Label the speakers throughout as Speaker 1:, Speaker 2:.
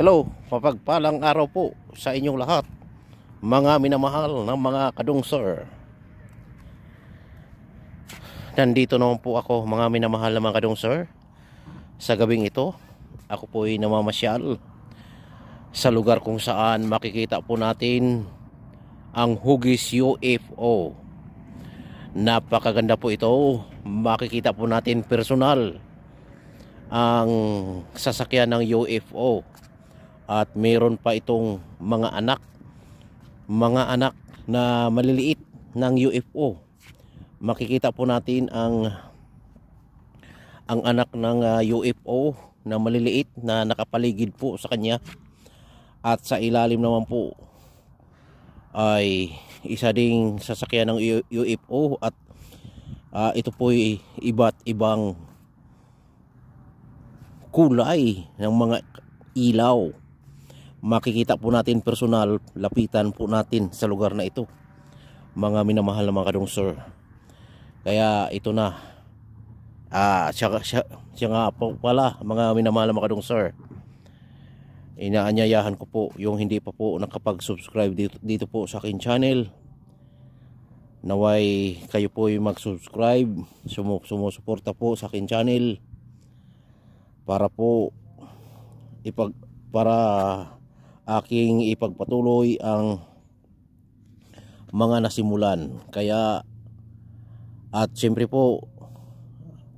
Speaker 1: Hello, mapagpalang araw po sa inyong lahat, mga minamahal ng mga kadungsor. Nandito naman po ako, mga minamahal ng mga kadungsor. Sa gabing ito, ako po ay namamasyal sa lugar kung saan makikita po natin ang hugis UFO. Napakaganda po ito, makikita po natin personal ang sasakyan ng UFO. At meron pa itong mga anak na maliliit ng UFO. Makikita po natin ang anak ng UFO na maliliit na nakapaligid po sa kanya. At sa ilalim naman po ay isa ding sasakyan ng UFO. At ito po ay iba't ibang kulay ng mga ilaw. Makikita po natin personal, lapitan po natin sa lugar na ito, mga minamahal na mga kadungsor. Kaya ito na, siya nga po pala, mga minamahal na mga kadungsor, inaanyayahan ko po yung hindi pa po nakapag-subscribe dito po sa akin channel. Naway kayo po yung mag-subscribe, sumusuporta po sa akin channel para po aking ipagpatuloy ang mga nasimulan. Kaya at siyempre po,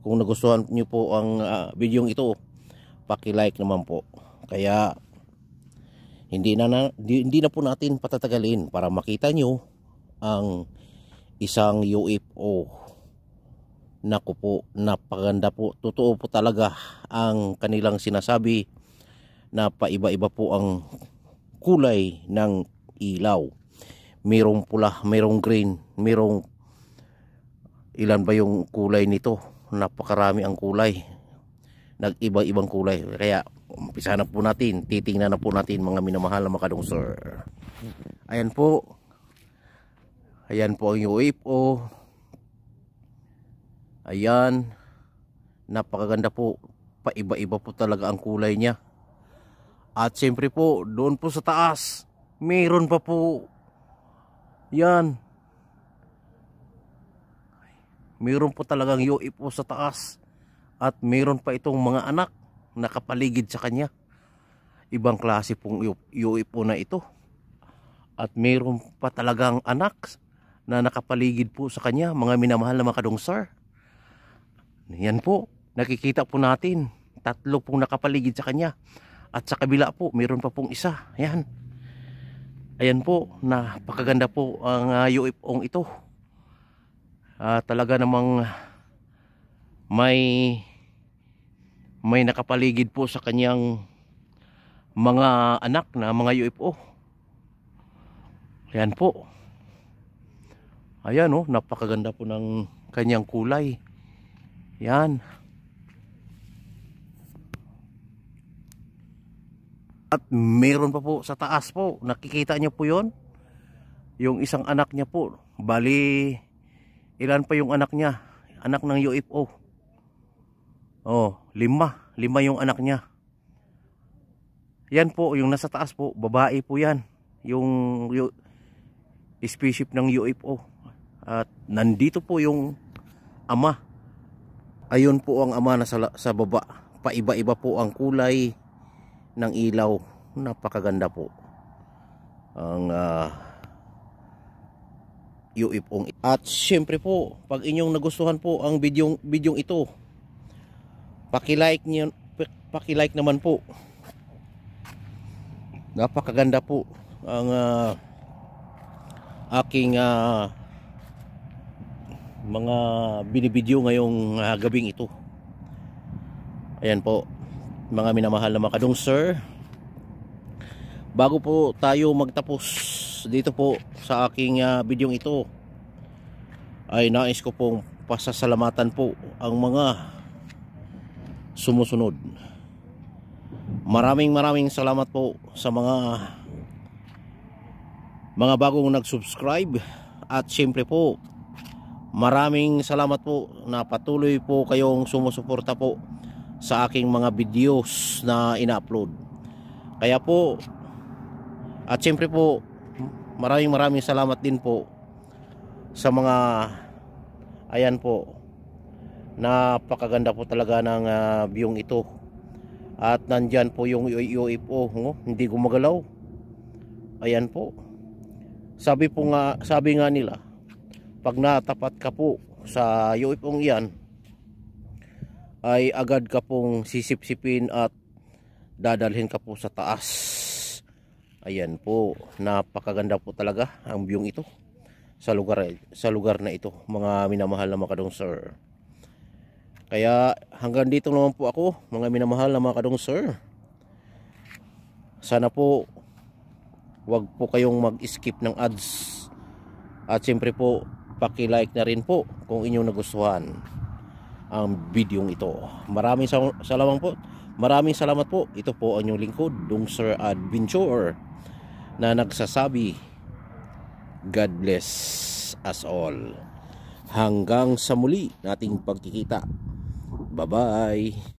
Speaker 1: kung nagustuhan niyo po ang video ito, paki-like naman po. Kaya hindi na po natin patatagalin para makita niyo ang isang UFO. Naku po, napakaganda po. Totoo po talaga ang kanilang sinasabi na paiba-iba po ang kulay ng ilaw. Mayroong pula, mayroong green, mayroong ilan ba yung kulay nito? Napakarami ang kulay. Nag-iba-ibang kulay. Kaya umpisa na po natin, titingnan na po natin mga minamahal na mga kadungsor. Ayan po. Ayan po ang UFO. Ayan. Napakaganda po. Paiba-iba po talaga ang kulay niya. At siyempre po, doon po sa taas, mayroon pa po. Yan. Mayroon po talagang UFO sa taas. At mayroon pa itong mga anak nakapaligid sa kanya. Ibang klase pong UFO na ito. At mayroon pa talagang anak na nakapaligid po sa kanya, mga minamahal na mga kadungsor. Yan po, nakikita po natin. 3 pong nakapaligid sa kanya. At sa kabila po, mayroon pa pong isa. Ayan. Ayan po, napakaganda po ang UFO ito. Talaga namang may nakapaligid po sa kanyang mga anak na mga UFO. Ayan po. Ayan oh, napakaganda po ng kanyang kulay. Ayan. At meron pa po sa taas po. Nakikita niyo po yon, yung isang anak niya po. Bali, ilan pa yung anak niya? Anak ng UFO. Oh, 5 yung anak niya. Yan po, yung nasa taas po, babae po yan. Yung species ng UFO. At nandito po yung ama. Ayun po ang ama na sa baba. Paiba-iba po ang kulay ng ilaw. Napakaganda po ang UFO. At syempre po, pag inyong nagustuhan po ang video ito, paki-like naman po. Napakaganda po ang aking mga binibidyo ngayong gabing ito. Ayan po, mga minamahal na mga kadungsor, bago po tayo magtapos dito po sa aking video ito, ay nais ko pong pasasalamatan po ang mga sumusunod. Maraming salamat po sa mga bagong nag-subscribe. At syempre po, maraming salamat po na patuloy po kayong sumusuporta po sa aking mga videos na ina-upload. Kaya po, at syempre po, maraming salamat din po sa mga, ayan po, napakaganda po talaga ng view ito. At nandyan po yung UFO, hindi gumagalaw. Ayan po. Sabi nga nila, pag natapat ka po sa UFO iyan, ay agad ka pong sisipsipin at dadalhin ka po sa taas. Ayan po, napakaganda po talaga ang view ito sa lugar na ito, mga minamahal na mga kadungsir. Kaya hanggang dito naman po ako, mga minamahal na mga kadungsir. Sana po wag po kayong mag-skip ng ads. At siyempre po, paki-like na rin po kung inyong nagustuhan ang video ito. Maraming salamat po. Ito po ang inyong lingkod, Dungsir Adventure, na nagsasabi, God bless us all. Hanggang sa muli nating pagkikita. Bye-bye.